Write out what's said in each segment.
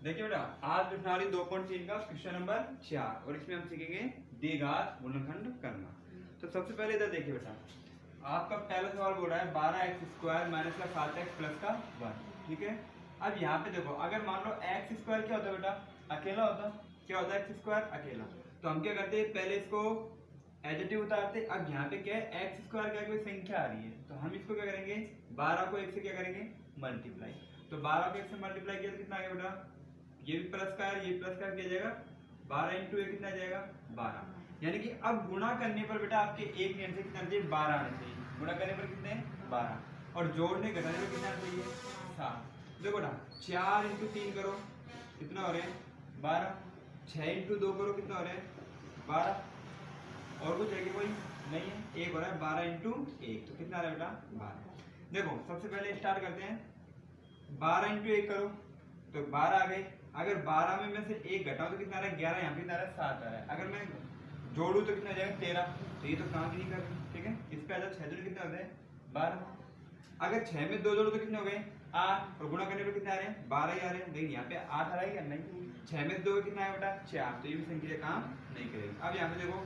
देखिए बेटा, आज प्रश्नावली 2.3 का क्वेश्चन नंबर 4 और इसमें हम सीखेंगे द्विघात गुणनखंड करना। तो सबसे पहले इधर देखिए बेटा, आपका पहला सवाल बोल रहा है 12x² माइनस का 7x प्लस का 1। ठीक है, अब यहाँ पे देखो, अगर मान लो x² क्या होता है बेटा, अकेला होता। क्या होता है x² अकेला। तो हम क्या करते हैं, पहले इसको एडिटिव उतारते। अब यहाँ पे क्या है, x² क्या कोई संख्या आ रही है, तो हम इसको क्या करेंगे, 12 को 1 से क्या करेंगे, मल्टीप्लाई। तो 12 को 1 से मल्टीप्लाई किया तो कितना आ गया बेटा, ये भी प्लस का है, ये प्लस का किया जाएगा, 12 इंटू एक कितना जाएगा 12। यानी कि अब गुणा करने पर बेटा आपके एक नियम से कितना चाहिए, 12 आना चाहिए। गुणा करने पर कितने 12, और जोड़ने घटाने पर कितना आना चाहिए 7। देखो बेटा 4 इंटू 3 करो कितना हो रहे हैं 12, 6 इंटू 2 करो कितना हो रहे हैं 12, और कुछ है कि कोई नहीं है, एक हो रहा है 12 इंटू 1 तो कितना आ रहा है बेटा 12। देखो सबसे पहले स्टार्ट करते हैं, 12 इंटू 1 करो तो 12 आ गए। अगर 12 में से 1 घटाओ तो कितना आ रहा है 11, यहाँ पे कितना आ रहा है 7 आ रहा है। अगर मैं जोड़ू तो कितना जाएगा 13, तो ये तो काम ही नहीं कर रही। ठीक है, इस पे आ जाओ, 6 जोड़ कितना होते हैं 12। अगर 6 में 2 जोड़ो तो कितने हो गए 8, और गुणा करने पर कितना आ रहे हैं 12 ही आ रहे हैं। लेकिन यहाँ पे 8 आ रहा है या नहीं, 6 में 2 कितना है बेटा 4, तो ये भी संख्या काम नहीं करेगी। अब यहाँ पे देखो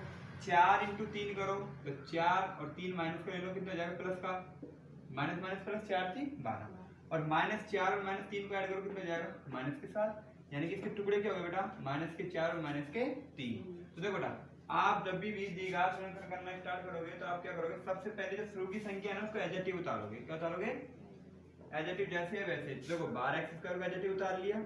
4 इंटू 3 करो तो 4 और 3 माइनस कर लो कितना हो जाएगा प्लस का, माइनस माइनस प्लस 4 3 12, और -4 और -3 को ऐड करो कितना हो जाएगा माइनस के साथ। यानी कि इसके टुकड़े क्या हो गए बेटा, -4 और -3। तो देखो बेटा, आप जब भी द्विघात गुणनखंड करना स्टार्ट करोगे तो आप क्या करोगे, सबसे पहले जो शुरू की संख्या है ना उसको एडजेटिव उतारोगे। क्या उतारोगे, एडजेटिव, जैसे है वैसे। देखो 12x² का एडजेटिव उतार लिया,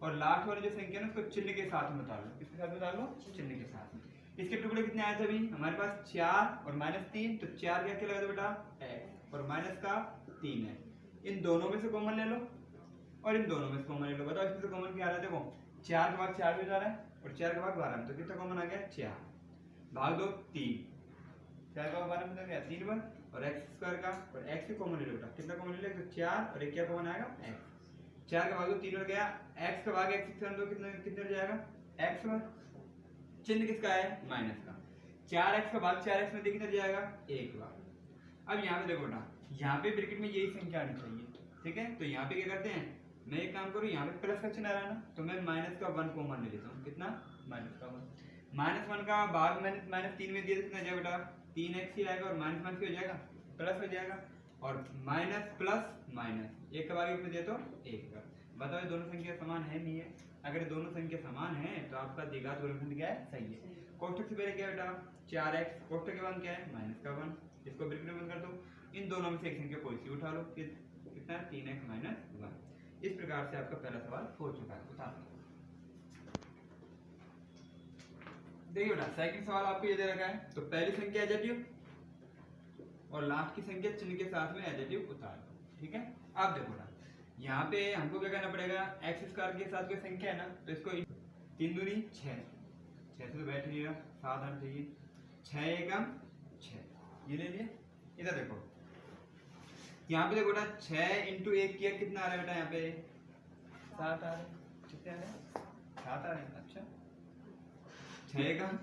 और लास्ट वाली जो संख्या है ना उसको चिन्ह के साथ में उतार लो। किसके साथ उतार लो, चिन्ह के साथ। इसके टुकड़े कितने आए थे अभी हमारे पास 4 और -3, तो 4 क्या क्या लगा बेटा x, और माइनस का 3 है। इन दोनों में से कॉमन ले लो, और इन दोनों में से कॉमन ले लो। बताओ इसमें से कॉमन क्या आ रहा है, देखो 4 के भाग 4 भी जा रहा है, और 4 के भाग 12 में, तो कितना कॉमन आ गया 4, भाग दो 3, 4 का 12 में तो गया 3 बार, और x² का, और x भी कॉमन ले लो बेटा, कितना कॉमन ले लो, तो 4 और एक क्या कॉमन आएगा x। 4 का भाग दो 3 और गया, x का भाग x से दो कितना कितने हो जाएगा x बार, चिन्ह किसका है माइनस का। 4x का भाग 4x में कितना जाएगा 1 बार। अब यहाँ पे देखो बेटा, यहाँ पे ब्रैकेट में यही संख्या आनी चाहिए। ठीक है, तो यहाँ पे क्या करते हैं, मैं एक काम करूँ, यहाँ पे प्लस का चिन्ह आ रहा है ना, तो मैं माइनस का 1 कॉमन ले लेता हूँ। कितना, माइनस का 1। -1 का भाग -3 में दिया कितना जाएगा बेटा 3x ही आएगा, और माइनस माइनस क्या हो जाएगा प्लस हो जाएगा, और माइनस प्लस माइनस, एक का भाग एक में दिया तो 1 का। बताओ ये दोनों संख्या समान है नहीं है, अगर ये दोनों संख्या समान है तो आपका द्विघात गुणनखंड क्या है, सही है। कोष्ठक से पहले क्या है बेटा 4x, कोष्ठक के बाद क्या है माइनस का 1, इसको ब्रैकेट में बंद कर दो। इन दोनों में से एक संख्या कोई सी उठा लो, कितना 3x - 1। इस प्रकार से आपका पहला सवाल हो चुका है, उठा लो। देखिए बेटा सेकंड सवाल आपको ये दे रखा है, तो पहली संख्या एडजेटिव और लास्ट की संख्या चिन्ह के साथ में एडजेटिव उतार दो। ठीक है, अब देखो बेटा, यहाँ पे हमको क्या करना पड़ेगा, x² के साथ कोई संख्या है ना, तो इसको 3 दूनी 6, 6 से तो बैठ नहीं रहा, 7 आना चाहिए, 6 एकम 6, ये ले लिए। इधर देखो, यहाँ पे देखो बेटा 6 इंटू 1 किया कितना आ रहा है बेटा, यहाँ पे 7 आ रहे हैं। कितने आ रहे हैं 7 आ रहे हैं। अच्छा 6 एकम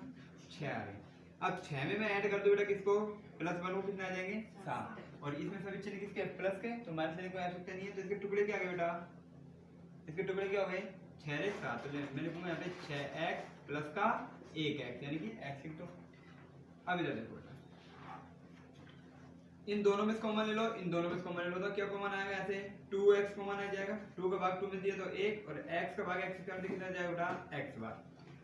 6 आ रहे हैं। अब 6 में मैं ऐड कर दूं बेटा किसको, +1 को, कितना आ जाएंगे 7, और इसमें सभी चिन्ह किसके प्लस के, तो माइनस लेने की कोई आवश्यकता नहीं है। तो इसके टुकड़े क्या हो गए बेटा, इसके टुकड़े क्या हो गए 6 और 7, तो मैं लिखूंगा यहाँ पे 6x प्लस का 1x, यानी कि x लिख दो। अब इधर देखो बेटा, इन दोनों में से कॉमन ले लो, इन दोनों में से कॉमन ले लो, तो क्या कॉमन आएगा, ऐसे 2x कॉमन आ जाएगा, 2 का भाग 2 में दिया तो 1, और x का भाग x कर कितना जाएगा बेटा x बार,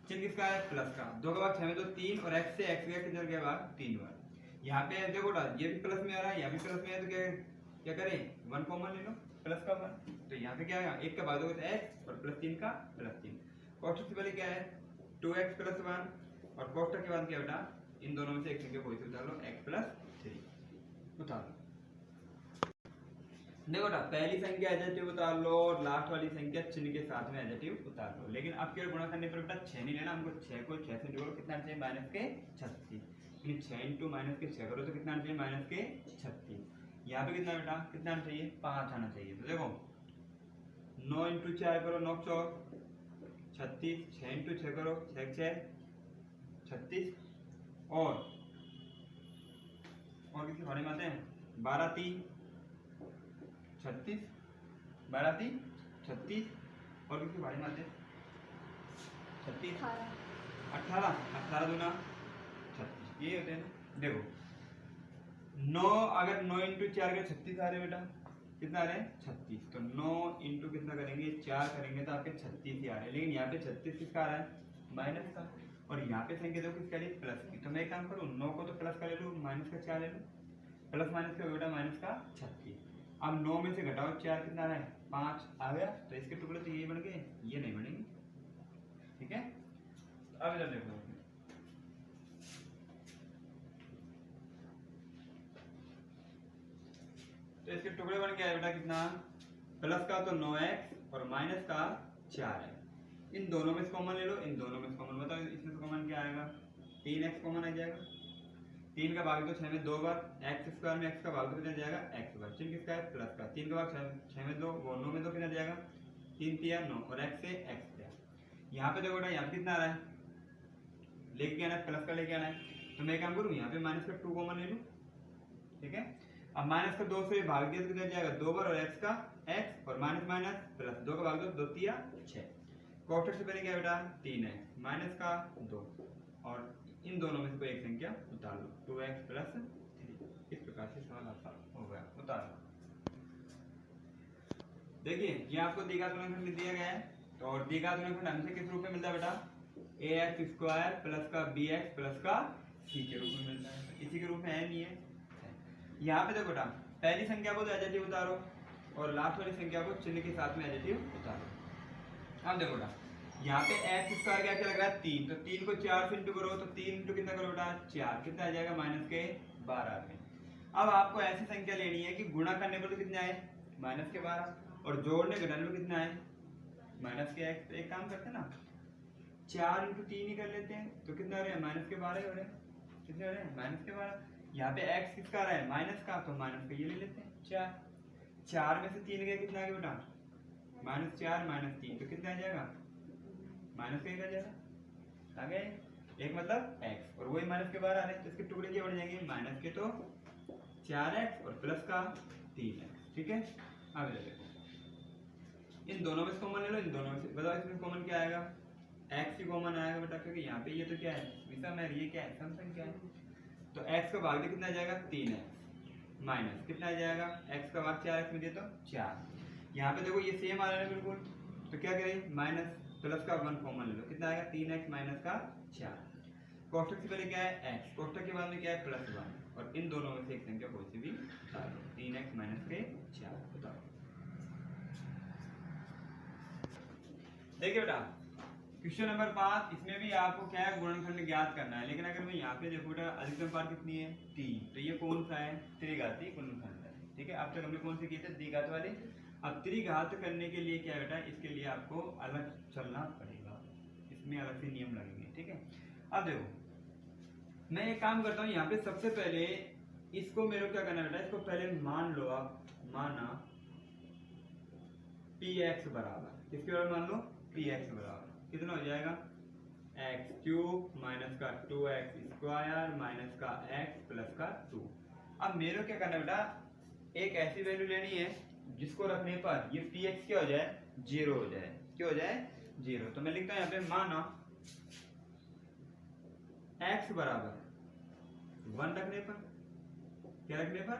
चिन्ह किसका है प्लस का, 2 का भाग 6 में तो 3, और x से x गया किधर गया भाग 3 बार। यहाँ पे देखो बेटा ये भी प्लस में आ रहा है, यहाँ भी प्लस में है, तो क्या क्या करें 1 कॉमन ले लो, प्लस का 1, तो यहाँ पे क्या आएगा 1 का भाग दोगे तो x, और +3 का +3। कोष्ठक से पहले क्या है 2x + 1, और कोष्ठक के बाद क्या बेटा इन दोनों में से एक संख्या कोई सी उतार लो, x + 3 उतार लो। देखो बेटा पहली संख्या एडजेटिव उतार लो, और लास्ट वाली संख्या चिन्ह के साथ में एडजेटिव उतार लो। लेकिन अब केवल गुणा करने पर बेटा 6 नहीं लेना, हमको 6 को 6 से जोड़ो, कितना चाहिए -36, 6 इंटू -6 करो तो कितना चाहिए -36। यहाँ पे कितना बेटा कितना आना चाहिए 5 आना चाहिए। तो देखो 9 इंटू 4 करो 9 4 36, 6 इंटू 6 करो 6 6 36, और किसी भाड़े में आते हैं 12 3 36, 12 3 36, और किसके भाड़े में आते हैं? 36, 18 18 दूना 36, ये होते हैं ना। देखो 9, अगर 9 इंटू 4 के 36 आ रहे बेटा, कितना आ रहे हैं? 36। तो 9 इंटू कितना करेंगे? 4 करेंगे तो आपके 36 ही आ रहे हैं। लेकिन यहाँ पे 36 किसका आ रहा है? माइनस का। और यहाँ पे संख्या देखो किसका लिए? प्लस की। तो मैं एक काम करूँ, 9 को तो प्लस का ले लूँ, माइनस का 4 ले लूँ। प्लस माइनस का बेटा माइनस का 36। अब 9 में से घटाओ 4, कितना आ रहा है? 5 आ गया। तो इसके टुकड़े तो ये बन गए, ये नहीं बनेंगे। ठीक है, अब इधर देखो, तो इसके टुकड़े बन गया बेटा कितना? प्लस का तो 9x और माइनस का 4x। इन दोनों में से कॉमन ले लो, इन दोनों में से कॉमन बताओ, इसमें से कॉमन क्या आएगा? 3x कॉमन आ जाएगा। 3 का भाग दो 6 में 2 बार, x स्क्वायर में x का भाग दो कितना जाएगा? x बार। चिन्ह किसका है? प्लस का। 3 का भाग 6 में 2, वो 9 में 2 कितना जाएगा? 3 3 9 और x से x गया। यहाँ पे देखो बेटा, यहाँ पे कितना आ रहा है? लेके आना है, प्लस का लेके आना है। तो मैं काम करूँ, यहाँ पे माइनस का 2 कॉमन ले लूँ। ठीक है, अब माइनस का 2 से भाग दिया तो कितना जाएगा? 2 बार, और x का x और माइनस माइनस प्लस, 2 का भाग दो 2 3 6। कोष्ठक से पहले क्या बेटा? 3x माइनस का 2, और इन दोनों में से कोई एक संख्या उतार लो, 2x प्लस 3। इस प्रकार से सवाल आपका हो गया, उतार लो। देखिए ये आपको द्विघात गुणनखंड दिया गया है, तो और द्विघात गुणनखंड हमसे किस रूप में मिलता है बेटा? ax स्क्वायर प्लस का bx प्लस का c के रूप में मिलता है। इसी के रूप में है नहीं है। यहाँ पे देखो बेटा, पहली संख्या को तो एडजेक्टिव उतारो और लास्ट वाली संख्या को चिन्ह के साथ में एडजेक्टिव उतारो। अब देखो बेटा, यहाँ पे x स्क्वायर क्या लग रहा है? 3, तो 3 को 4 से इंटू करो, तो 3 इंटू कितना करो बेटा? 4, कितना आ जाएगा? माइनस के 12 आ गए। अब आपको ऐसी संख्या लेनी है कि गुणा करने पर तो कितने आए? माइनस के 12, और जोड़ने घटाने पर कितना आए? माइनस के x। तो एक काम करते हैं ना, 4 इंटू 3 ही कर लेते हैं, तो कितना आ रहे हैं? माइनस के 12 हो रहे हैं। कितने हो रहे हैं? माइनस के 12। यहाँ पे x किसका आ रहा है? माइनस का, तो माइनस का ये ले लेते हैं 4। 4 में से 3 गया, कितना आ गया बेटा? माइनस 4 माइनस 3, तो कितना आ जाएगा? माइनस का 1 आ जाएगा। आ गया एक, मतलब x, और वही माइनस के 12 आ रहे हैं, तो इसके टुकड़े क्या बन जाएंगे? माइनस के तो 4x और प्लस का 3x। ठीक है, आगे देखो, इन दोनों में से कॉमन ले लो, इन दोनों में से बताओ इसमें कॉमन क्या आएगा? x ही कॉमन आएगा बेटा, क्योंकि यहाँ पे ये तो क्या है? विषम है, ये क्या है? सम संख्या है। तो x का भाग कितना आ जाएगा? 3x माइनस कितना आ जाएगा? x का भाग 4x में दे तो 4। यहाँ पे देखो ये सेम आ रहा है बिल्कुल, तो क्या करें? माइनस प्लस का 1 कॉमन ले लो, कितना आएगा? 3x माइनस का 4। कोष्ठक से पहले क्या है? x, कोष्ठक के बाद में क्या है? प्लस 1, और इन दोनों में से एक संख्या कोई सी भी उतार लो, 3x माइनस के 4 उतारो। देखिए बेटा, क्वेश्चन नंबर 5, इसमें भी आपको क्या है? गुणनखंड ज्ञात करना है। लेकिन अगर मैं यहाँ पे देखो बेटा, अधिकतम पार कितनी है? 3, तो ये कौन सा है? त्रिघाती गुणनखंड है। ठीक है, अब तक हमने कौन से किए थे? द्विघात वाले। अब त्रिघात करने के लिए क्या है बेटा? इसके लिए आपको अलग चलना पड़ेगा, इसमें अलग से नियम लगेंगे। ठीक है, अब देखो मैं एक काम करता हूँ, यहाँ पे सबसे पहले इसको मेरे को क्या करना बेटा? इसको पहले मान लो आप, माना px बराबर, किसके बराबर मान लो? px बराबर कितना हो जाएगा? एक्स क्यूब माइनस का 2x स्क्वायर माइनस का x प्लस का 2। अब मेरे को क्या करना बेटा? एक ऐसी वैल्यू लेनी है जिसको रखने पर ये px क्या हो जाए? 0 हो जाए। क्या हो जाए? 0। तो मैं लिखता हूँ यहाँ पे, माना x बराबर 1 रखने पर, क्या रखने पर?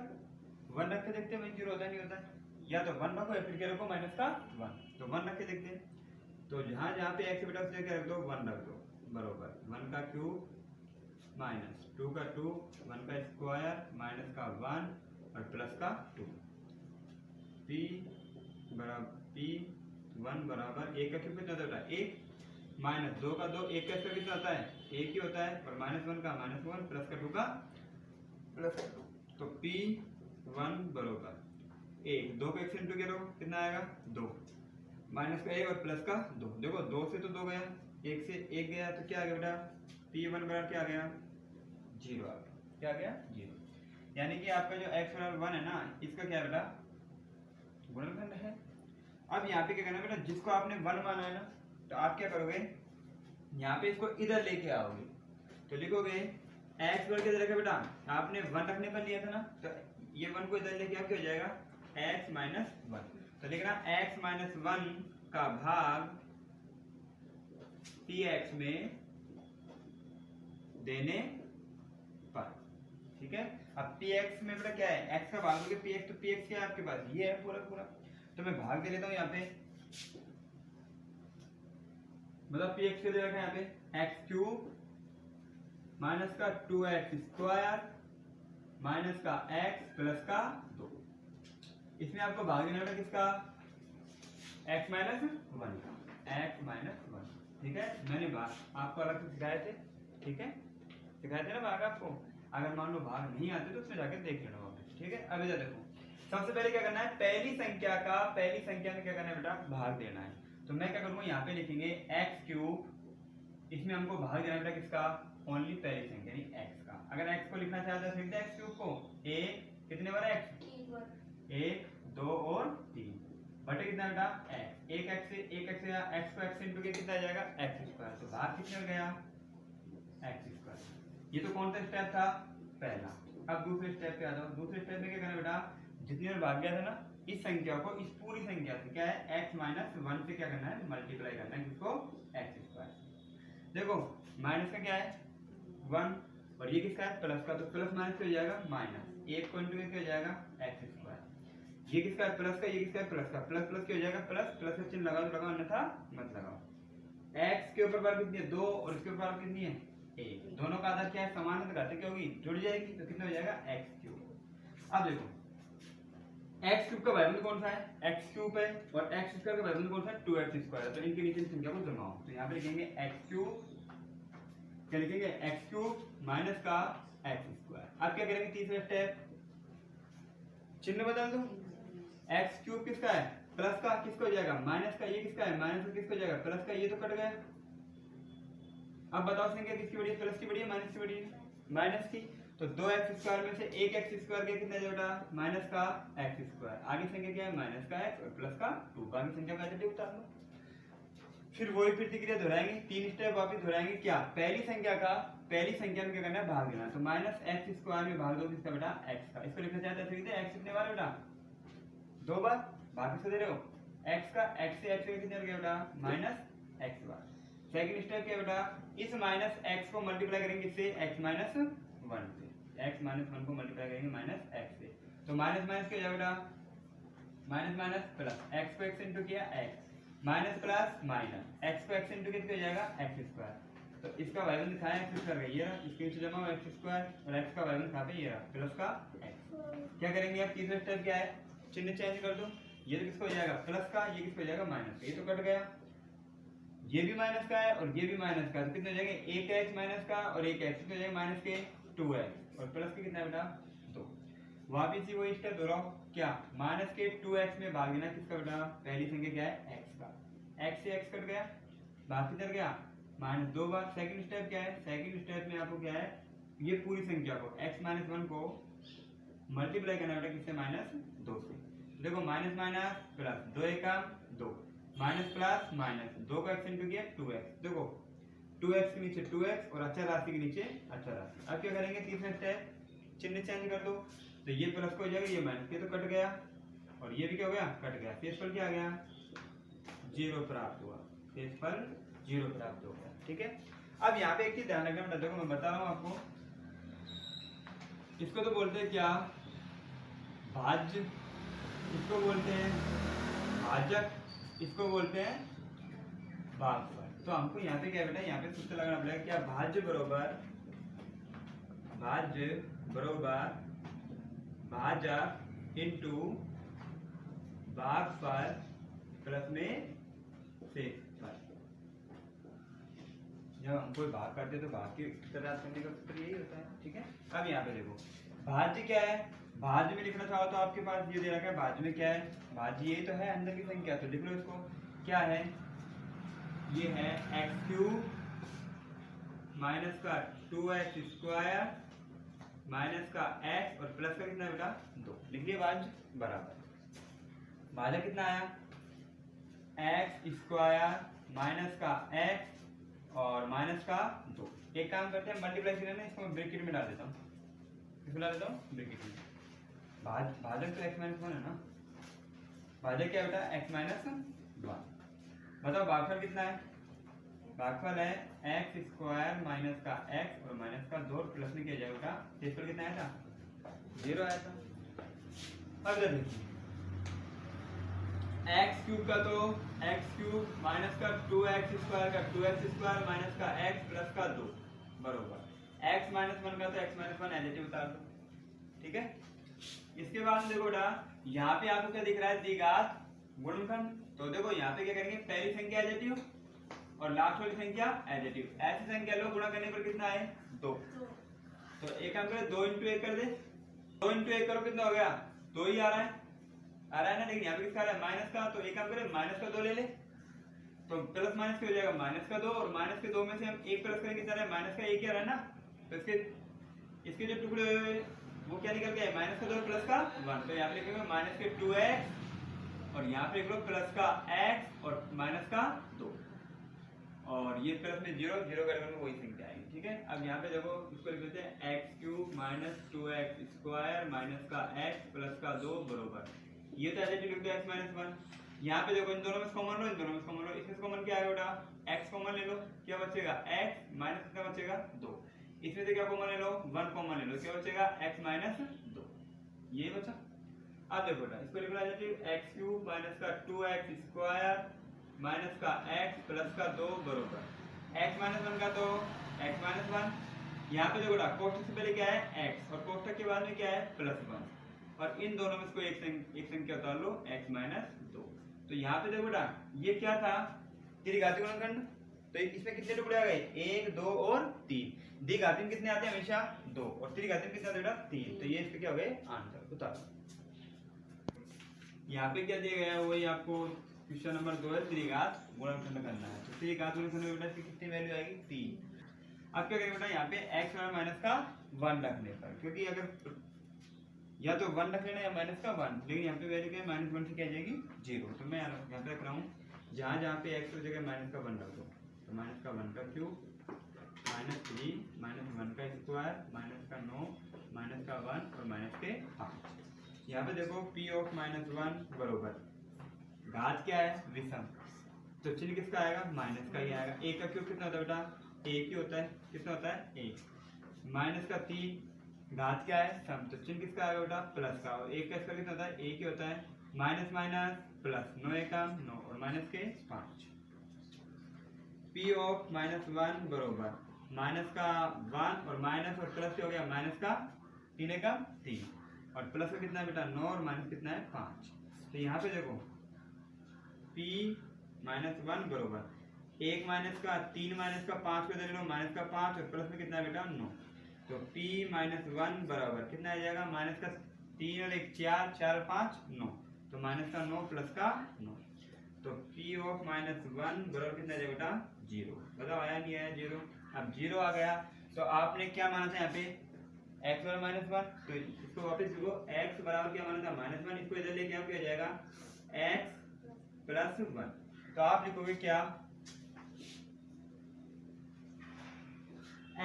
1 रख के देखते हैं 0 होता है नहीं होता है? या तो 1 रखो या फिर क्या रखो? माइनस का 1। तो 1 रख के देखते हैं, तो जहां जहां पे x बेटा उससे क्या रख दो? 1 रख दो, बरोबर 1 का क्यूब माइनस 2 का 2, 1 का स्क्वायर माइनस का 1 और प्लस का 2। p बराबर p1 बराबर 1 का क्यूब कितना होता है? 1 माइनस 2 का 2, 1 का स्क्वायर कितना होता है? 1 ही होता है, और माइनस 1 का माइनस 1 प्लस का 2 का प्लस 2। तो p1 बराबर 1, 2 को 1 से इंटू करो, कितना आएगा? 2 माइनस का 1 और प्लस का 2। देखो 2 से तो 2 गया, 1 से 1 गया, तो क्या आ गया बेटा? p1 बराबर क्या आ गया? 0 आ गया। क्या आ गया? 0। यानी कि आपका जो x बराबर 1 है ना, इसका क्या है बेटा? गुणनखंड है। अब यहाँ पे क्या करना बेटा? जिसको आपने 1 माना है ना, तो आप क्या करोगे? यहाँ पे इसको इधर लेके आओगे, तो लिखोगे x बराबर किधर रखा बेटा? आपने 1 रखने पर लिया था ना, तो ये 1 को इधर लेके आओ, क्या हो जाएगा? x minus 1। तो लिखना x माइनस 1 का भाग px में देने पर, ठीक है। अब px में बेटा क्या है, x का भाग दोगे px, तो px क्या है आपके पास, ये है पूरा पूरा, तो मैं भाग दे लेता हूँ यहाँ पे, मतलब px के दे रखा है यहाँ पे x क्यूब माइनस का 2x स्क्वायर माइनस का x प्लस का 2। इसमें आपको भाग देना है किसका, x माइनस 1 का, x माइनस 1, ठीक है। मैंने भाग आपको अलग से सिखाए थे, ठीक है, सिखाए थे ना भाग आपको। अगर मान लो भाग नहीं आते तो उसमें जाकर देख लेना वापस, ठीक है। अब इधर देखो, सबसे पहले क्या करना है, पहली संख्या में क्या करना है बेटा, भाग देना है। तो मैं क्या करूंगा, यहाँ पे लिखेंगे x क्यूब, इसमें हमको भाग देना है बेटा किसका, ओनली पहली संख्या यानी x का। अगर x को लिखना चाहते हैं तो x क्यूब को a कितने बार x, 1 2 और 3 बटे कितना बेटा x, एक x से x को x इंटू के कितना आ जाएगा x स्क्वायर, तो भाग कितने हो गया x स्क्वायर। ये तो कौन सा स्टेप था, पहला। अब दूसरे स्टेप पे आ जाओ, दूसरे स्टेप में क्या करना बेटा, जितनी बार भाग गया था ना इस संख्या को इस पूरी संख्या से क्या है x माइनस 1 से क्या करना है, मल्टीप्लाई करना है, किसको, x स्क्वायर। देखो माइनस का क्या है 1 और ये किसका है प्लस का, तो प्लस माइनस क्या हो जाएगा माइनस, एक को इंटू क्या हो जाएगा x स्क्वायर। ये किसका है प्लस का, ये किसका है प्लस का, प्लस प्लस क्या हो जाएगा प्लस, प्लस का चिन्ह लगाओ तो लगाओ अन्यथा मत लगाओ। x के ऊपर पावर कितनी है 2 और इसके ऊपर पावर कितनी है 1, दोनों का आधा क्या है समान है तो घाते क्या होगी जुड़ जाएगी, तो कितना हो जाएगा x क्यूब। अब देखो x क्यूब का वैल्यू कौन सा है, x क्यूब है, और x स्क्वायर का वैल्यू कौन सा है 2x स्क्वायर है, तो इनके नीचे संख्या को जमाओ, तो यहाँ पे लिखेंगे x क्यूब, क्या लिखेंगे x क्यूब माइनस का x स्क्वायर। अब क्या करेंगे तीसरा स्टेप, चिन्ह बदल दो, x क्यूब किसका है प्लस का, किसको हो जाएगा माइनस का, ये किसका है माइनस का, किसको हो जाएगा प्लस का, ये तो कट गया। अब बताओ संख्या किसकी बड़ी है, प्लस की बड़ी है माइनस की बड़ी है, माइनस की, तो 2x स्क्वायर में से एक x स्क्वायर के कितना है बेटा माइनस का x स्क्वायर, आगे संख्या क्या है माइनस का x और प्लस का 2, बाकी संख्या का एडिटिव उतार लो। फिर वही प्रतिक्रिया दोहराएंगे, 3 स्टेप वापस दोहराएंगे, क्या पहली संख्या में क्या करना है भाग देना, तो माइनस x स्क्वायर में भाग दो किसका बेटा x का, इसको लिखना चाहते हैं x कितने बार बेटा 2 बार, बाकी से दे रहे हो x का, x से x कितने हो गया बेटा माइनस x बार। सेकंड स्टेप क्या बेटा, इस माइनस x को मल्टीप्लाई करेंगे इससे x माइनस 1 से, x माइनस 1 को मल्टीप्लाई करेंगे माइनस x से, तो माइनस माइनस क्या हो जाएगा बेटा माइनस माइनस प्लस, x को x इंटू किया x minus plus minus, x को x इंटू किया हो जाएगा x स्क्वायर, तो इसका वैल्यू लिखा है x स्क्वायर, ये रहा इसके नीचे जमा हुआ x स्क्वायर और x का वैल्यू लिखा पे ये रहा प्लस का x। क्या करेंगे अब तीसरा स्टेप क्या है, चिन्ह चेंज कर दो, ये तो किसको हो जाएगा प्लस का, ये किसको हो जाएगा माइनस, ये तो कट गया, ये भी माइनस का है और ये भी माइनस का, तो कितने हो जाएंगे एक x माइनस का और एक x, कितने हो जाएंगे माइनस के 2x और प्लस के कितना बेटा 2। वापिस ही वही स्टेप दोहराओ, क्या माइनस के 2x में भाग देना किसका बेटा, पहली संख्या क्या है x का, x से x कट गया, बाकी किधर गया माइनस 2 बार। सेकंड स्टेप क्या है, सेकंड स्टेप में आपको क्या है ये पूरी संख्या को x माइनस 1 को मल्टीप्लाई करना बेटा किससे माइनस 2 से, देखो माइनस माइनस प्लस 2 एकम 2 माइनस प्लस माइनस 2 का x इंटू किया 2x, देखो 2x के नीचे 2x और अचर राशि के नीचे अचर राशि। अब क्या करेंगे तीसरा स्टेप, चिन्ह चेंज कर दो, तो ये प्लस को हो जाएगा ये माइनस, ये तो कट गया और ये भी क्या हो गया कट गया, शेषफल क्या आ गया 0 प्राप्त हुआ, शेषफल 0 प्राप्त हो गया, ठीक है। अब यहाँ पे एक चीज ध्यान रखना, देखो मैं बता रहा हूँ आपको, इसको तो बोलते हैं क्या भाज्य, इसको बोलते हैं भाजक, इसको बोलते हैं भागफल। तो हमको यहाँ पे क्या बेटा यहाँ पे सूत्र लगाना पड़ेगा, क्या भाज्य बरोबर भाजक इनटू भागफल प्लस में शेषफल। जब हम कोई भाग करते हैं तो भाग की तरह करने का सूत्र यही होता है, ठीक है। अब यहाँ पे देखो भाज्य क्या है, भाज्य में लिखना चाहो तो आपके पास ये दे रखा है, भाज्य में क्या है भाज्य ये तो है अंदर की संख्या, तो लिख लो इसको, क्या है ये है x क्यूब माइनस का 2x स्क्वायर माइनस का x और प्लस का कितना है बेटा 2, लिख लिया भाज्य बराबर, भाज्य कितना आया x स्क्वायर माइनस का x और माइनस का 2। एक काम करते हैं मल्टीप्लाई करना, इसको मैं ब्रैकेट में डाल देता हूँ, इसको डाल देता हूँ ब्रैकेट में, भाजक तो x माइनस 1 है ना, भाजक क्या बेटा x माइनस 1, बताओ भागफल कितना है? भागफल है एक्स स्क्वायर माइनस का एक्स और माइनस का 2 प्लस में किया जाएगा। शेषफल कितना आया था? 0 आया था। अब इधर देखिए एक्स क्यूब का तो एक्स क्यूब माइनस का 2x स्क्वायर का 2x स्क्वायर माइनस का x प्लस का 2 बरोबर x माइनस 1 का तो x माइनस 1 एडिटिव उतार दो। ठीक है, इसके बाद देखो बेटा यहाँ पे आपको क्या दिख रहा है? द्विघात गुणनखंड। तो देखो यहाँ पे क्या करेंगे? पहली संख्या एडिटिव और लास्ट वाली संख्या एडिटिव। ऐसी संख्या लो गुणा करने पर कितना है? 2। तो एक काम करें 2 इंटू 1 कर दे। 2 इंटू 1 करो कितना हो गया? 2 ही आ रहा है ना। लेकिन यहाँ पे किसका आ रहा है? माइनस का। तो एक काम करें माइनस का 2 ले ले तो प्लस माइनस क्या हो जाएगा? माइनस का 2 और माइनस के 2 में से हम 1 प्लस करेंगे कितना है? माइनस का 1 ही आ रहा है ना। तो इसके जो टुकड़े हुए वो क्या निकल गया? माइनस का 2 प्लस का 1। तो यहाँ पे लिखेंगे माइनस के 2x और यहाँ पे लिख लो प्लस का x और माइनस का 2 और ये प्लस में 0 0 करेंगे वही संख्या आएगी। ठीक है, अब यहाँ पे देखो इसको लिख देते हैं x cube minus 2x square minus का x प्लस का 2 बरोबर ये तो ऐसे लिख दो x माइनस 1। यहाँ पे देखो इन दोनों में कॉमन लो, इन दोनों में कॉमन लो। इसमें कॉमन क्या आएगा बेटा? x कॉमन ले लो, क्या बचेगा? x माइनस कितना बचेगा? 2। इसमें से क्या कॉमन ले लो? 1 कॉमन ले लो, क्या बचेगा? x माइनस 2 ये बचा। अब देखो बेटा इसको लिखना है एक्स क्यूब माइनस का 2x स्क्वायर माइनस का x प्लस का 2 बरोबर x माइनस 1 का तो x माइनस 1। यहाँ पे देखो बेटा कोष्ठक से पहले क्या है? x और कोष्ठक के बाद में क्या है? प्लस 1 और इन दोनों में इसको एक संख्या उतार लो x माइनस 2। तो यहाँ पे देखो बेटा ये क्या था? त्रिघाती गुणनखंड। तो इसमें कितने टुकड़े आ गए? 1 2 और 3। द्विघाती में कितने आते हैं? हमेशा 2 और त्रिघाती में कितने आते हैं बेटा? 3। तो ये इसके क्या हो गए? आंसर उतारो। यहाँ पे क्या दिया गया है? वही आपको क्वेश्चन नंबर 2 है, त्रिघात गुणनखंड करना है। तो त्रिघात गुणनखंड में बेटा इसकी कितनी वैल्यू आएगी? 3। अब क्या करेंगे बेटा? यहाँ पे x और माइनस का 1 रखने पर, क्योंकि अगर या तो 1 रख लेना या माइनस का 1, लेकिन यहाँ पे वैल्यू क्या है? माइनस 1 से क्या आ जाएगी? 0। तो मैं यहाँ पे रख रहा हूँ जहाँ जहाँ पे x की जगह माइनस का 1 रख दो। तो माइनस का 1 का क्यूब माइनस 3 माइनस 1 का स्क्वायर माइनस का 9 माइनस का 1 और माइनस के 5। यहाँ पे देखो p ऑफ माइनस 1 बरोबर घात क्या है? विषम। तो चिन्ह किसका आएगा? माइनस का ही आएगा। एक का क्यूब कितना होता है बेटा? एक ही होता है। कितना होता है? 1। माइनस का 3 घात क्या है? सम। तो चिन्ह किसका आएगा बेटा? प्लस का। और एक का इसका कितना होता है? एक ही होता है। माइनस माइनस प्लस 9 एकम 9 और माइनस के 5। p ऑफ माइनस 1 बरोबर माइनस का 1 और माइनस और प्लस हो गया माइनस का 3 एकम 3 और प्लस का कितना है बेटा? 9 और माइनस कितना है? 5। तो यहाँ पे देखो p माइनस 1 बरोबर 1 माइनस का 3 माइनस का 5 को इधर लो माइनस का 5 और प्लस में कितना है बेटा? 9। तो p माइनस 1 बराबर कितना आ जाएगा? माइनस का 3 और 1 4 4 5 9 तो माइनस का 9 प्लस का 9। तो p ऑफ माइनस 1 बराबर कितना आ जाएगा बेटा? 0। बताओ आया नहीं आया? 0। अब 0 आ गया तो आपने क्या माना था यहाँ पे? x बराबर माइनस 1। तो इसको वापस लिखो x बराबर क्या माना था? माइनस 1। इसको इधर लेके आओ क्या जाएगा? x plus 1। तो आप लिखोगे क्या?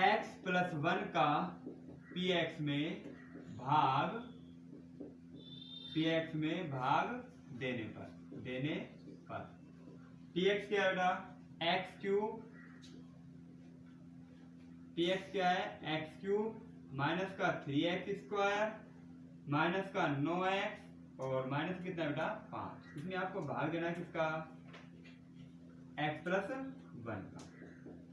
x प्लस 1 का px में भाग देने पर px क्या है बेटा? x cube. px क्या है? x क्यूब माइनस का 3x स्क्वायर माइनस का 9x और माइनस कितना बेटा? 5। इसमें आपको भाग देना है किसका? x प्लस 1 का।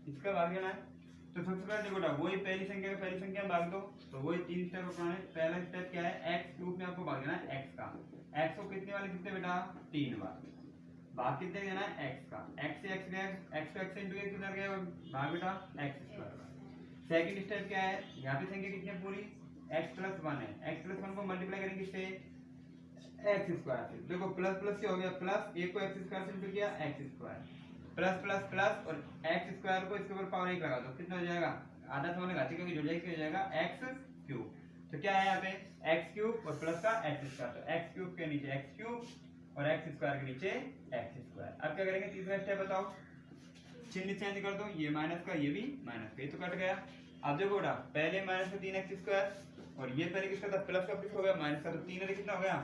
इसका भाग देना है। तो सबसे पहले देखो बेटा वही पहली संख्या भाग दो। तो वही 3 स्टेप अपनाने। पहला स्टेप क्या है? x क्यूब में आपको भाग देना है x का। x को कितने वाले कितने बेटा? 3 बार। भाग कितने देना है? x का। x से x गया, x को x into x कितना गया? भाग बेटा x स्क्वायर। सेकंड स्टेप क्या है? यहाँ पे संख्या कितनी है पूरी? x प्लस 1 है। x प्लस 1 को मल्टीप्लाई करेंगे किससे? x स्क्वायर से। देखो प्लस प्लस क्या हो गया? प्लस 1 को x स्क्वायर से इंटू किया x square plus plus plus और x स्क्वायर को इसके ऊपर पावर 1 लगा दो। कितना हो जाएगा? आधा समान घाती क्योंकि जुड़ जाएगी, हो जाएगा x क्यूब। तो क्या है यहाँ पे? x क्यूब और प्लस का x स्क्वायर। तो x क्यूब के नीचे x क्यूब और x स्क्वायर के नीचे x स्क्वायर। अब क्या करेंगे? तीसरा स्टेप बताओ। चिन्ह चेंज कर दो। ये माइनस का, ये भी माइनस का, ये तो कट गया। अब देखो बेटा पहले माइनस का 3x स्क्वायर और ये पहले किसका था? प्लस का हो गया माइनस का। तो 3 कितना हो गया?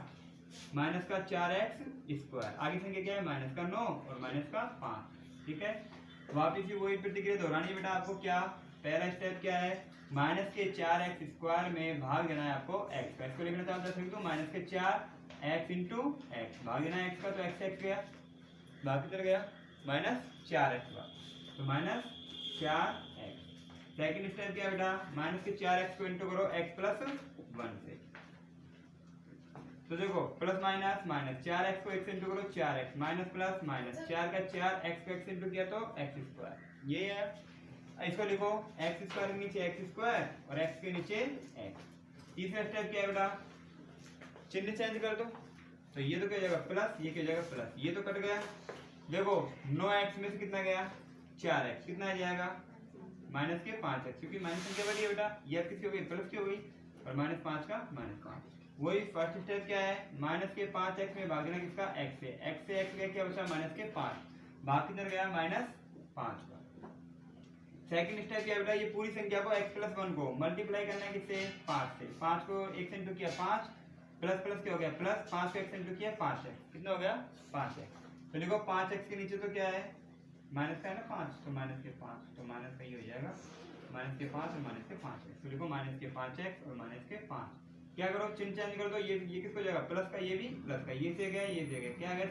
माइनस का 4x स्क्वायर, आगे संख्या क्या है माइनस का 9 और माइनस का 5। ठीक है, वापिस ही वही प्रतिक्रिया दोहरानी है बेटा आपको। क्या पहला स्टेप क्या है, माइनस के 4x स्क्वायर में भाग देना है आपको x का। इसको लिखना चाहते हैं तो माइनस के 4x इंटू एक्स, भाग देना है x का, तो x गया, बाकी कितना गया माइनस 4x, तो माइनस 4x। सेकंड स्टेप क्या है बेटा, माइनस के 4x को इंटू करो x प्लस 1 से, तो देखो प्लस माइनस माइनस 4x को x इंटू करो 4x, माइनस प्लस माइनस 4 का 4 x को x इंटू किया तो x स्क्वायर, ये है। इसको लिखो x स्क्वायर के नीचे x स्क्वायर और x के नीचे x। तीसरा स्टेप क्या है बेटा, चिन्ह चेंज कर दो, तो ये तो क्या जाएगा प्लस, ये क्या जाएगा प्लस, ये तो कट गया। देखो 9x में से कितना गया 4x, कितना आ जाएगा माइनस के 5x, क्योंकि माइनस संख्या बड़ी है बेटा, ये किसकी हो गई प्लस की हो गई, और माइनस 5 का माइनस 5। वही फर्स्ट स्टेप क्या है, माइनस के 5x में भागना किसका x से x गया क्या बचा माइनस के 5, बाकी इधर गया माइनस 5 का। सेकंड स्टेप क्या बेटा, ये पूरी संख्या को x प्लस 1 को मल्टीप्लाई करना है किससे 5 से, 5 को x इंटू किया 5 प्लस प्लस क्या हो गया प्लस, 5 को x इंटू किया 5x, कितना हो गया 5x। तो लिखो 5x के नीचे तो क्या है माइनस का है ना 5, तो माइनस के 5, तो माइनस का ही हो जाएगा माइनस के 5 और माइनस के 5x, तो लिखो माइनस के 5x और माइनस के 5। क्या करो चिन्ह चेंज कर दो, ये किसको जाएगा प्लस का, ये भी प्लस का, ये से गया ये से गया, क्या आ गया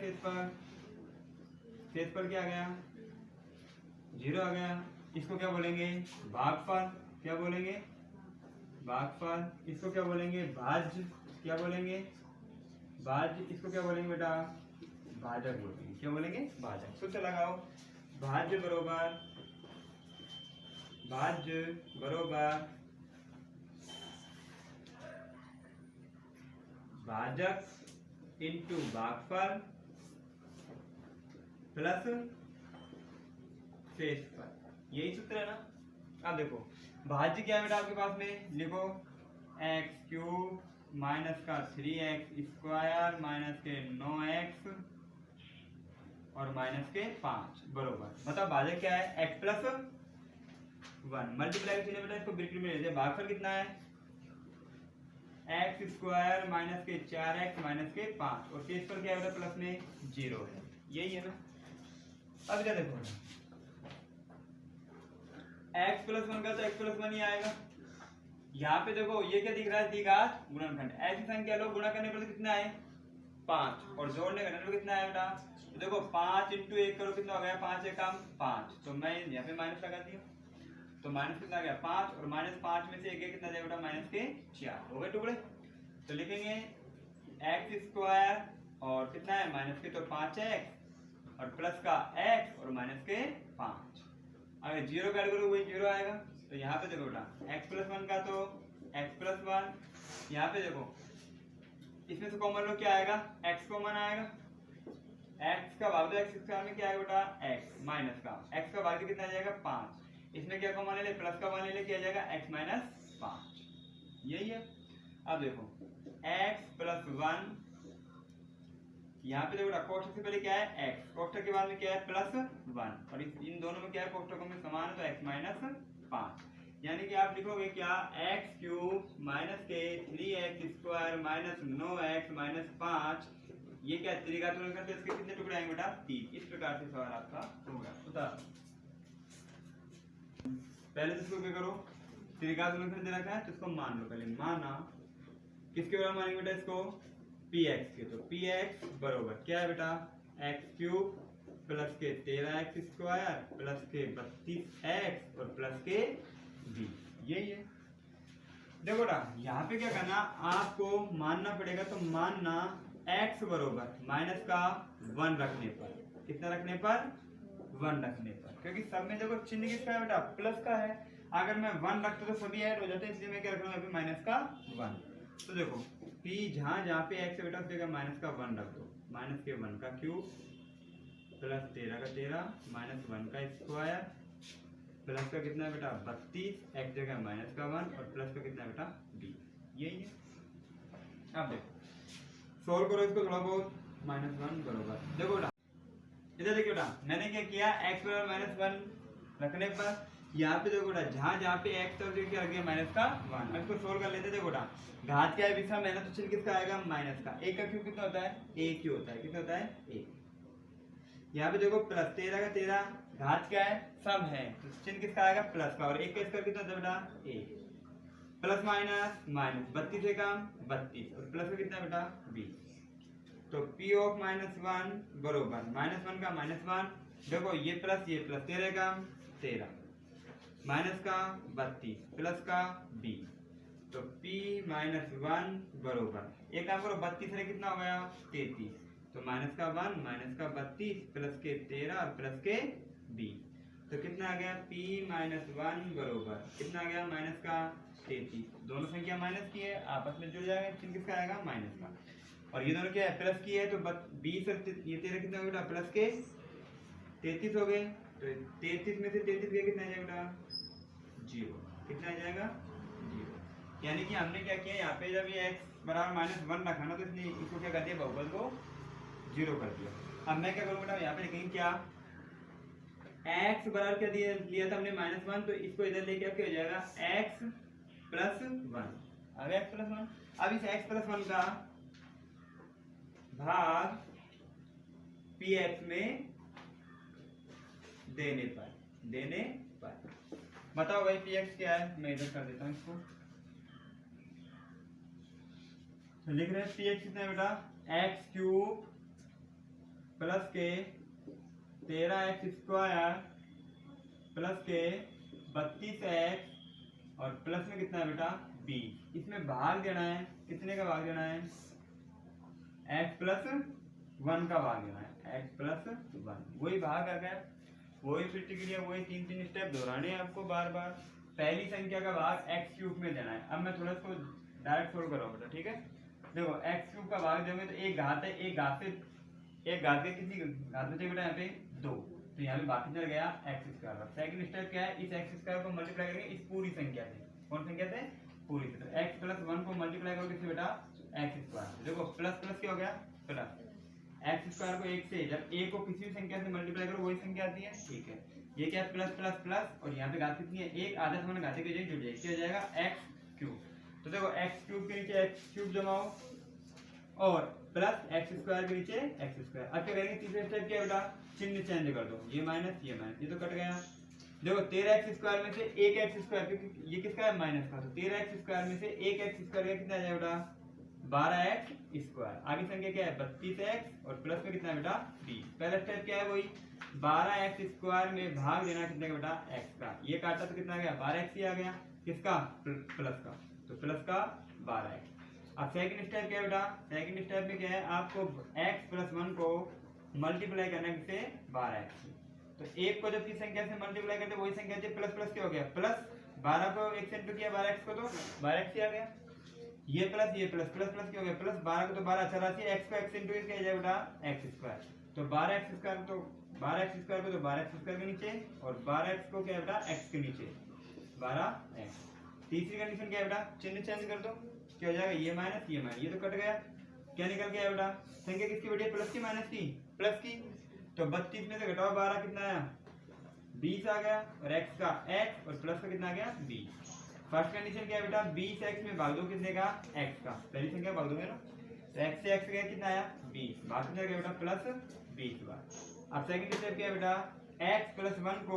शेष पर क्या आ गया 0 आ गया। इसको क्या बोलेंगे भागफल, क्या बोलेंगे भागफल, इसको क्या बोलेंगे भाज्य, क्या बोलेंगे भाज्य, इसको क्या बोलेंगे बेटा भाजक बोलेंगे, क्या बोलेंगे भाजक। सूत्र लगाओ, भाज्य बरोबर भाजक इंटू भागफल प्लस शेषफल, यही सूत्र है ना। अब देखो भाज्य क्या है बेटा आपके पास में, लिखो एक्स क्यूब माइनस का 3x स्क्वायर माइनस के 9x और माइनस के 5 बरोबर, मतलब भाज्य क्या है x प्लस 1, मल्टीप्लाई कीजिए बेटा, इसको बिल्कुल में लेते हैं। भागफल कितना है x स्क्वायर माइनस के 4x माइनस के 5 और शेषफल क्या है बेटा प्लस में 0 है, यही है ना। अब क्या देखो x प्लस 1 का तो x प्लस 1 ही आएगा। यहाँ पे देखो ये क्या दिख रहा है द्विघात गुणनखंड, ऐसी संख्या लो गुणा करने पर कितना है 5 और जोड़ने करने पर कितना है बेटा, तो देखो 5 इंटू 1 करो कितना हो गया 5 एक काम 5, तो मैं यहाँ पे माइनस लगा दिया, तो माइनस कितना गया 5 और माइनस 5 में से एक कितना जाएगा बेटा माइनस के 4 हो गए टुकड़े। तो लिखेंगे x स्क्वायर और कितना है माइनस के तो 5x और प्लस का x और माइनस के 5, अगर 0 का ऐड करोगे वही 0 आएगा। तो यहाँ पे देखो बेटा x प्लस 1 का तो x प्लस 1, यहाँ पे देखो इसमें से कॉमन लो क्या आएगा x कॉमन आएगा, x का भाग दो x स्क्वायर में क्या आएगा बेटा x माइनस का x का भाग कितना आ जाएगा 5, इसमें क्या कॉमन ले प्लस का मान ले क्या जाएगा x माइनस 5, यही है। अब देखो x प्लस 1, यहाँ पे देखो कोष्ठक से पहले क्या है x, कोष्ठक के बाद में क्या है प्लस 1 और इन दोनों में क्या है कोष्ठकों में समान है तो x माइनस 5, यानी कि आप लिखोगे क्या x क्यूब माइनस के 3x square minus 9x minus 5, ये क्या त्रिघात गुणनखंड, तो इसके कितने टुकड़े आएंगे बेटा 3। इस प्रकार से सवाल आपका होगा। उतार पहले तो इसको क्या करो त्रिघात गुणनखंड दे रखा है तो इसको मान लो, पहले माना किसके बराबर मानेंगे बेटा इसको px के, तो px बरोबर क्या है बेटा x क्यूब प्लस के 13x स्क्वायर प्लस के 32x और प्लस के 20, यही है। देखो बेटा यहाँ पे क्या करना आपको मानना पड़ेगा, तो मानना x बरोबर माइनस का 1 रखने पर, कितना रखने पर 1 रखने पर, क्योंकि सब में देखो चिन्ह किसका है बेटा प्लस का है, अगर मैं 1 रखता तो सभी ऐड हो जाते, इसलिए मैं क्या रख रहा हूँ माइनस का 1। तो देखो p जहाँ पे x है बेटा उस जगह माइनस का 1 रख दो, माइनस के 1 का क्यूब प्लस 13 का 13 माइनस 1 का स्क्वायर प्लस का कितना है बेटा 32, x जगह माइनस का 1 और प्लस का कितना है बेटा 20, यही है। अब देखो सोल्व करो इसको थोड़ा बहुत, माइनस 1 बरोबर, देखो बेटा इधर देखिए बेटा मैंने क्या किया x बराबर माइनस 1 रखने पर यहाँ पे देखो बेटा जहाँ जहाँ पे x था क्या आ गया माइनस का 1। अब इसको सोल्व कर लेते देखो बेटा, घात क्या है विषम है ना, तो चिन्ह किसका आएगा माइनस का। एक का क्यूब कितना होता है a क्यूब होता है, कितना होता है a। यहाँ पे देखो प्लस 13 का 13, घात क्या है सम है, तो चिन्ह किसका आएगा प्लस का। और एक का स्क्वायर कितना होता है बेटा a। प्लस माइनस माइनस 32 से कम 32 और प्लस का कितना बेटा 20। तो p ऑफ -1 बरोबर -1 का -1, देखो ये प्लस 13 का 13 माइनस का 32 प्लस का 20। तो p -1 बरोबर एक काम करो 32 से कितना हो गया 33, तो माइनस का 1 माइनस का 32 प्लस के 13 और प्लस के 20। तो कितना आ गया p -1 बरोबर कितना आ गया माइनस का 33। दोनों संख्या माइनस की है, आपस में जुड़ जाएगा, चिन्ह किसका आएगा माइनस का। और ये दोनों क्या है प्लस की है, तो 20 और ये 13 कितना हो गया प्लस के 33 हो गए। तो 33 में से 33 गया कितना आ जाएगा 0, कितना आ जाएगा 0। यानी कि हमने क्या किया यहाँ पे जब ये x बराबर -1 रखा ना, तो इसने इसको क्या कर दिया बहुपद को 0 कर दिया। अब मैं क्या करूँ बेटा यहाँ पे लिखेंगे क्या, x बराबर क्या दिया लिया था हमने -1, तो इसको इधर लेके अब क्या हो जाएगा x + 1। अब x + 1, अब इस x + 1 का भाग px में देने पर बताओ भाई px क्या है। मैं इधर कर देता हूँ इसको, तो लिख रहे हैं px कितना है बेटा x³ प्लस के 13x² प्लस के 32x और प्लस में कितना है बेटा 20। इसमें भाग देना है, कितने का भाग देना है x + 1 का भाग देना है, x + 1 वही भाग आ गया, वही प्रतिक्रिया, वही 3 स्टेप दोहराने हैं आपको बार बार। पहली संख्या का भाग x³ में देना है। अब मैं थोड़ा इसको डायरेक्ट सोल्व कर रहा हूँ बेटा, ठीक है। देखो x³ का भाग देंगे तो एक घात है, एक घात के कितनी घात बचे बेटा यहाँ पे 2, तो यहाँ पे बाकी चल गया x²। सेकंड स्टेप क्या है, इस x² को मल्टीप्लाई करेंगे इस पूरी संख्या से। कौन संख्या से पूरी से, तो x + 1 को मल्टीप्लाई करोगे किससे बेटा x²। देखो प्लस प्लस क्या हो गया प्लस, x² को 1 से जब a को किसी भी संख्या से मल्टीप्लाई करो वही संख्या आती है, ठीक है। ये क्या प्लस प्लस प्लस और यहाँ पे घात कितनी है, एक आधा समान घाते के जुड़ जाएगी, क्या हो जाएगा x³। तो देखो x³ के नीचे x³ जमाओ और प्लस x² के नीचे x²। अब क्या करेंगे तीसरे स्टेप क्या बेटा, चिन्ह चेंज कर दो, ये माइनस ये तो कट गया। देखो 13x² में से एक x², क्योंकि ये किसका है माइनस का, तो 13x² में से एक x² का कितना आ जाएगा बेटा 12x²। आगे संख्या क्या है 32x और प्लस में कितना है बेटा 20। पहला स्टेप क्या है वही 12x² में भाग देना कितने का बेटा x का, ये काटा तो कितना आ गया 12x ही आ गया, किसका प्लस का, तो प्लस का 12x। अब सेकंड स्टेप क्या है बेटा, सेकंड स्टेप में क्या है आपको x + 1 को मल्टीप्लाई करना है किससे 12x। तो एक को जब किस संख्या से मल्टीप्लाई करते वही संख्या से प्लस प्लस क्या हो गया प्लस 12 को x इंटू किया 12x को तो 12x ही आ गया। ये प्लस प्लस प्लस क्या हो गया प्लस 12 को तो 12 84, x को x इंटू क्या जाएगा बेटा x²। तो 12x² तो 12x² को तो 12x² के नीचे और 12x को क्या है बेटा x के नीचे 12x। तीसरी कंडीशन क्या है बेटा, चिन्ह चेंज कर दो, क्या हो जाएगा ये माइनस ये तो कट गया, क्या निकल गया बेटा संख्या किसकी बेटी प्लस की माइनस की प्लस की। तो 32 में से घटाओ 12 कितना आया 20 आ गया और x का x और प्लस का कितना आ गया 20। फर्स्ट कंडीशन क्या है बेटा 20x में भाग दो कितने का x का, पहली संख्या भाग दोगे ना, तो x से x गया कितना आया 20, भाग कितना गया बेटा प्लस 20 बार। अब सेकंड स्टेप क्या है बेटा x + 1 को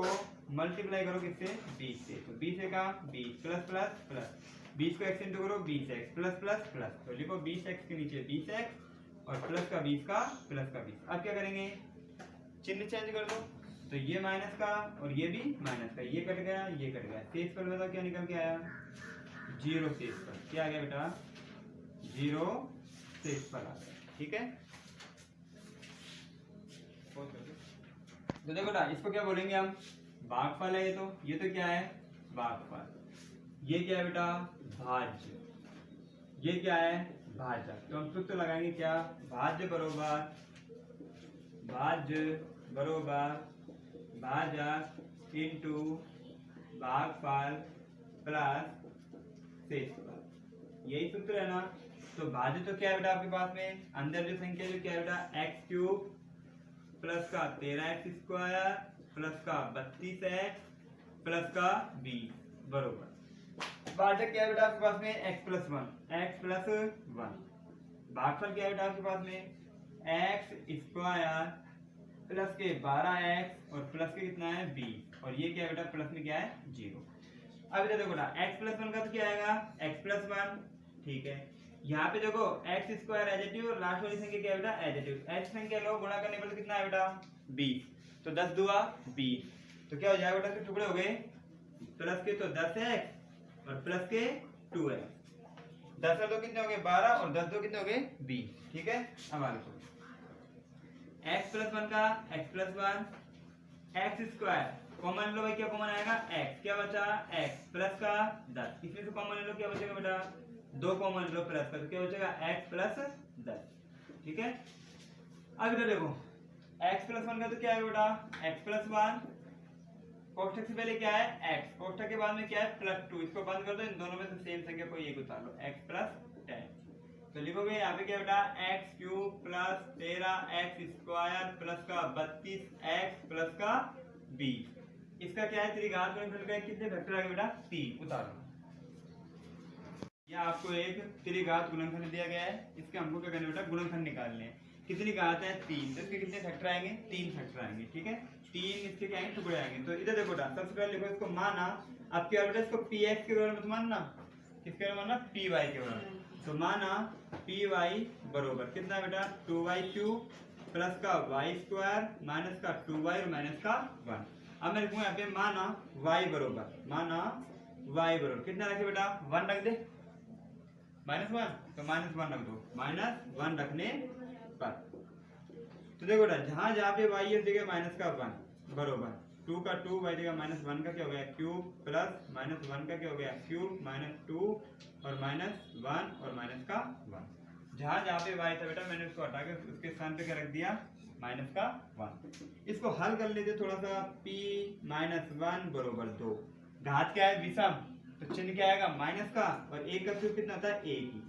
मल्टीप्लाई करो किससे 20 से, तो 20 का 20 प्लस प्लस प्लस 20 को x इंटू करो 20x प्लस प्लस प्लस, तो लिखो 20x के नीचे 20x और प्लस का 20 का प्लस का 20। अब क्या करेंगे चिन्ह चेंज कर दो, तो ये माइनस का और ये भी माइनस का, ये कट गया शेष पर बताओ क्या निकल के आया 0 शेष पर, क्या आ गया बेटा 0 शेष पर आ गया, ठीक है। तो देखो ना इसको क्या बोलेंगे हम भागफल है, ये तो क्या है भागफल, ये क्या है बेटा भाज्य, ये क्या है भाजक। तो हम सूत्र लगाएंगे क्या भाज्य बरोबर भाजक इंटू भागफल प्लस शेषफल, यही सूत्र है ना। तो भाज्य तो क्या है बेटा आपके पास में अंदर जो संख्या जो क्या है बेटा x³ प्लस का 13x² प्लस का 32x प्लस का बी बरोबर भाजक क्या है बेटा आपके पास में x plus one, x plus one, भागफल क्या है बेटा आपके पास में एक्स स्क्वायर प्लस के 12x और प्लस के कितना है b, और ये क्या है बेटा प्लस में क्या है 0। अब इधर देखो ना x प्लस वन का तो क्या आएगा x प्लस वन, ठीक है। यहाँ पे देखो एक्स स्क्वायर एडिटिव और लास्ट वाली संख्या क्या है बेटा एडिटिव, h संख्या लो गुणा करने पर कितना है बेटा 20, तो 10 दुआ 20, तो क्या हो जाएगा बेटा, टुकड़े हो गए प्लस के तो 10x और प्लस के 2x, 10 और 2 कितने हो गए 12 और 10 2 कितने हो गए 20, ठीक है। अब आगे देखो x प्लस वन का x plus one, x square common लो भाई, क्या कॉमन आएगा x, क्या बचा x प्लस का 10, इसमें से कॉमन ले लो क्या बचेगा बेटा 2 कॉमन लो प्लस का, तो क्या बचेगा x प्लस 10, ठीक है। अब इधर देखो x प्लस वन का तो क्या है बेटा x प्लस वन, कोष्ठक से पहले क्या है x, कोष्ठक के बाद में क्या है प्लस 2, इसको बंद कर दो, इन दोनों में से सेम संख्या कोई एक उतार लो x प्लस 10, तो लिखोगे यहाँ पे क्या बेटा x cube plus 13x square plus का 32x प्लस का 20, इसका क्या है त्रिघात गुणनखंड का कितने फैक्टर आएगा बेटा 3, उतारो। यह आपको एक त्रिघात गुणनखंड दिया गया है, इसके हमको क्या करना बेटा गुणनखंड निकालने हैं, कितनी घात है 3, तो इसके कितने फैक्टर आएंगे 3 फैक्टर आएंगे, ठीक है। 3 इसके क्या आएंगे टुकड़े आएंगे, तो इधर देखो बेटा सबसे पहले लिखो इसको माना, अब क्या बेटा इसको px के बराबर मत मानना, किसके बराबर मानना py के बराबर, तो माना py बरोबर कितना है बेटा 2y क्यूब प्लस का y स्क्वायर माइनस का 2y और माइनस का 1। अब मैं लिखूंगा यहाँ पे माना y बरोबर कितना रखे बेटा 1 रख दे, -1, तो -1 रख दो, -1 रखने पर, तो देखो बेटा जहां जहां पे y है देगा माइनस का 1 बरोबर 2 का 2 y देगा -1 का क्या हो गया क्यूब प्लस -1 का क्या हो गया क्यूब -2 और -1 और माइनस का 1, जहां जहां पे y था बेटा मैंने उसको हटा के उसके स्थान पे क्या रख दिया माइनस का 1। इसको हल कर लेते थोड़ा सा, p -1 बरोबर 2, घात क्या है विषम, तो चिन्ह क्या आएगा माइनस का, और एक का क्यूब कितना होता है 1 ही,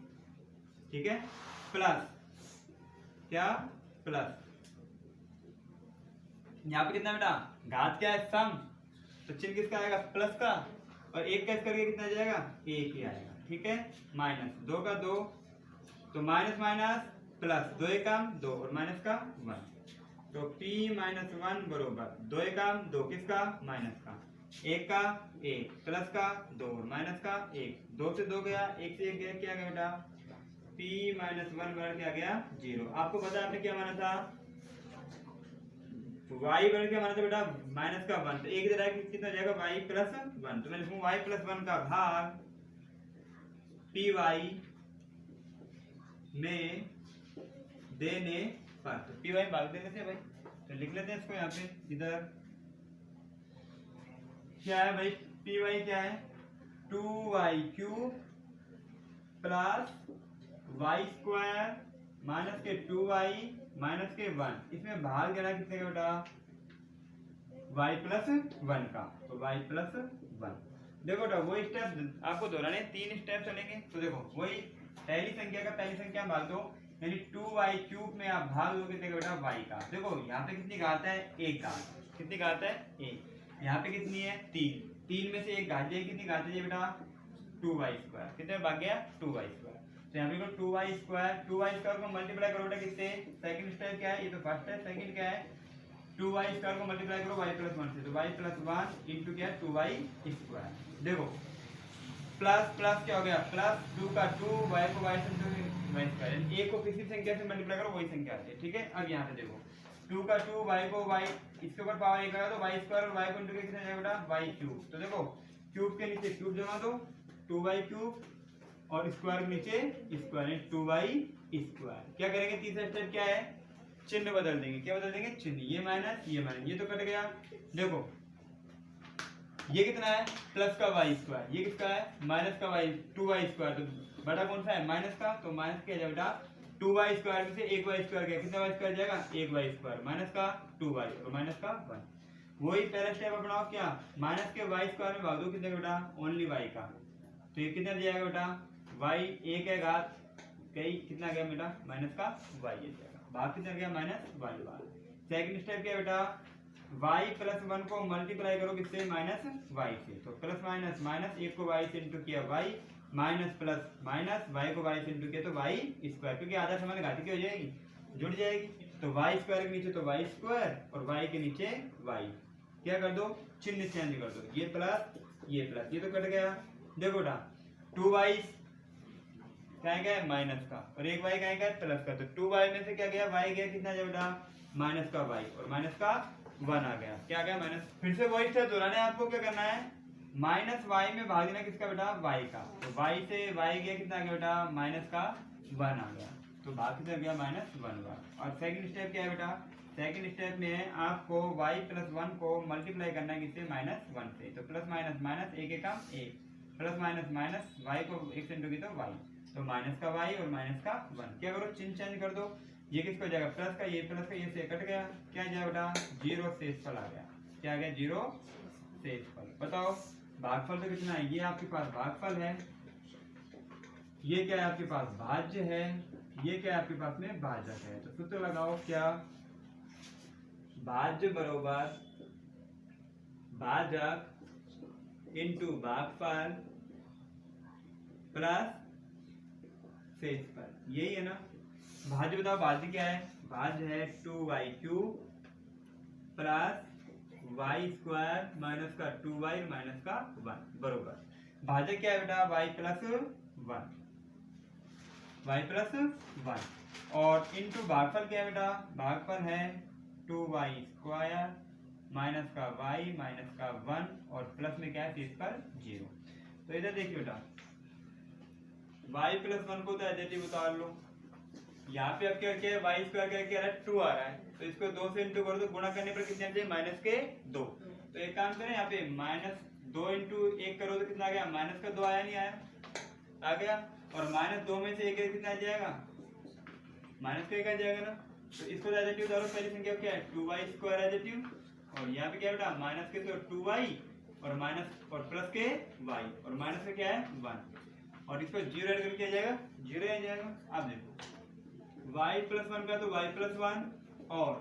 ठीक है, प्लस क्या प्लस यहाँ पे कितना बेटा घात क्या है सम, तो चिन्ह किसका आएगा प्लस का, और एक का करके कितना आ जाएगा 1 ही आएगा, ठीक है, माइनस 2 का 2, तो माइनस माइनस प्लस 2 एकम 2 और माइनस का 1, तो p -1 बरोबर 2 एकम 2 किसका माइनस का, 1 का 1 प्लस का 2 और माइनस का 1, 2 से 2 गया 1 से 1 गया, क्या गया बेटा p -1 बराबर क्या गया 0। आपको पता है आपने क्या माना था y बराबर क्या माना था बेटा माइनस का 1, तो एक इधर आएगा कितना हो जाएगा y प्लस 1, तो मैं लिखूं y प्लस 1 का भाग py में देने पर, तो py भाग देने से भाई, तो लिख लेते हैं इसको यहाँ पे, इधर क्या है भाई py क्या है 2y cube plus y square minus के 2y माइनस के 1, इसमें भाग देना कितने का बेटा y प्लस 1 का, तो y प्लस 1। देखो बेटा वही स्टेप आपको दोहराने 3 स्टेप चलेंगे, तो देखो वही पहली संख्या का पहली संख्या भाग दो, यानी 2y क्यूब में आप भाग दो कितने का बेटा y का, देखो यहाँ पे कितनी घात है 1 घात, कितनी घात है 1, यहाँ पे कितनी है 3 में से 1 घात है, कितनी घात है बेटा 2y स्क्वायर, कितने भाग गया 2y स्क्वायर, तो यहाँ पे 2y स्क्वायर को मल्टीप्लाई करो बेटा किससे, सेकंड स्टेप क्या है, ये तो फर्स्ट है, सेकंड क्या है 2y स्क्वायर को मल्टीप्लाई करो y प्लस 1 से, तो y प्लस 1 इंटू क्या 2y स्क्वायर, देखो प्लस प्लस क्या हो गया प्लस 2 का 2 y को y से y स्क्वायर, एक को किसी संख्या से मल्टीप्लाई करो वही संख्या आती है, ठीक है। अब यहाँ पे देखो 2 का 2 y को y इसके ऊपर पावर 1 आएगा तो y स्क्वायर और y को इंटू कितना जाएगा बेटा y क्यूब, तो देखो क्यूब के नीचे क्यूब जमा दो 2y क्यूब और स्क्वायर के नीचे स्क्वायर 2y स्क्वायर, क्या करेंगे तीसरा स्टेप क्या है चिन्ह बदल देंगे, क्या बदल देंगे चिन्ह, ये माइनस ये तो कट गया, देखो ये कितना है प्लस का y स्क्वायर, ये किसका है माइनस का y 2y स्क्वायर, तो बड़ा कौन सा है माइनस का, तो माइनस क्या जाएगा बेटा 2y स्क्वायर में से 1y स्क्वायर गया, कितना y स्क्वायर जाएगा 1y स्क्वायर माइनस का 2y और माइनस का 1, वही पहला स्टेप अपनाओ, क्या माइनस के y स्क्वायर में भाग दो कितने बेटा ओनली y का, तो ये कितना जाएगा बेटा y 1 है घात कई कितना गया बेटा माइनस का y जाएगा, भाग कितना गया माइनस y बार। सेकंड स्टेप क्या बेटा y प्लस 1 को मल्टीप्लाई करो किससे, माइनस y से। तो प्लस माइनस माइनस, एक को y से इंटू किया y, minus plus minus, y को y से इंटू किया तो y स्क्वायर, क्योंकि आधा समय घाती की हो जाएगी, जुड़ जाएगी। तो y स्क्वायर के नीचे तो y स्क्वायर और y के नीचे y, क्या कर दो, चिन्ह चेंज कर दो, ये प्लस ये तो कट गया। देखो बेटा 2y क्या है माइनस का, और एक y क्या है प्लस का, तो 2y में से क्या गया, y गया कितना जाए बेटा, माइनस का y, और माइनस का 1 आ गया, क्या गया माइनस। फिर से वही स्टेप दोहराना है आपको, क्या करना है, माइनस y में भाग देना किसका बेटा, y का। तो y से y गया कितना आ गया बेटा, माइनस का 1 आ गया, तो भाग कितना गया माइनस 1 बार। और सेकंड स्टेप क्या है बेटा, सेकंड स्टेप में आपको y प्लस 1 को मल्टीप्लाई करना है किससे, माइनस 1 से। तो प्लस माइनस माइनस, एक एक काम एक, प्लस माइनस माइनस, y को एक से इंटू की तो y, तो माइनस का y और माइनस का 1, क्या करो चिन्ह चेंज कर दो, ये किसको जाएगा प्लस का, ये प्लस का, ये से कट गया, क्या जाएगा बेटा, जीरो शेषफल आ गया, क्या आ गया, जीरो शेषफल। बताओ भागफल तो कितना है, ये आपके पास भागफल है, ये क्या है आपके पास भाज्य है, ये क्या है आपके पास में भाजक है। तो सूत्र लगाओ, क्या, भाज्य बरोबर भाजक इंटू भागफल प्लस शेषफल, यही है ना। भाज्य बताओ, भाज्य क्या है, भाज्य है 2y³ plus y square minus का 2y माइनस का 1 बरोबर, भाज्य क्या है बेटा, y प्लस 1 और इनटू भागफल क्या है बेटा, भागफल है 2y स्क्वायर माइनस का y माइनस का 1 और प्लस में क्या है शेषफल 0। तो इधर देखिए बेटा y प्लस 1 को तो एडिटिव उतार लो, यहाँ पे अब क्या है y स्क्वायर क्या है 2 आ रहा है, तो इसको 2 से इंटू कर दो, गुणा करने पर कितने आ जाए माइनस के 2। तो एक काम करें, यहाँ पे माइनस 2 इंटू 1 करो तो कितना आ गया, माइनस का 2 आया नहीं आया, आ गया, और माइनस 2 में से 1 कितना आ जाएगा, माइनस का 1 आ जाएगा ना। तो इसको एडिटिव उतारो, पहली संख्या क्या है 2y स्क्वायर एडिटिव, और यहाँ पे क्या बेटा माइनस के तो 2y और माइनस और प्लस के y और माइनस का क्या है 1, और इसको 0 ऐड करके आ जाएगा 0 आ जाएगा। आप देखो y प्लस 1 का तो y प्लस 1, और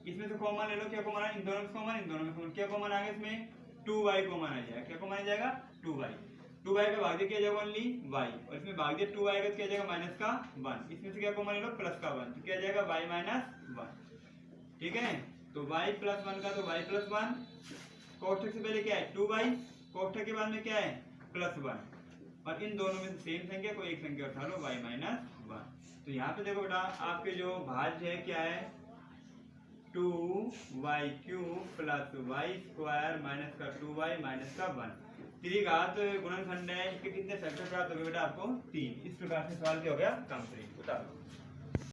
इसमें से कॉमन ले लो, क्या कॉमन है, इन दोनों में कॉमन, इन दोनों में कॉमन, क्या कॉमन आ गया इसमें 2y कॉमन आ जाएगा, क्या कॉमन आ जाएगा 2y का भाग दिया क्या जाएगा ओनली y, और इसमें भाग दिया 2y का क्या जाएगा माइनस का 1, इसमें से क्या कॉमन ले लो प्लस का 1, तो क्या जाएगा y माइनस 1, ठीक है। तो y प्लस 1 का तो y प्लस 1, कोष्ठक से पहले क्या है 2y, कोष्ठक के बाद में क्या है प्लस 1, और इन दोनों में से सेम संख्या को एक संख्या उठा लो y माइनस 1। तो यहाँ पे देखो बेटा आपके जो भाज्य है क्या है 2y³ plus y square minus का 2y माइनस का 1, त्रिघात गुणनखंड है, इसके कितने फैक्टर प्राप्त हो गए बेटा आपको 3। इस प्रकार से सवाल क्या हो गया कंप्लीट, बता दो।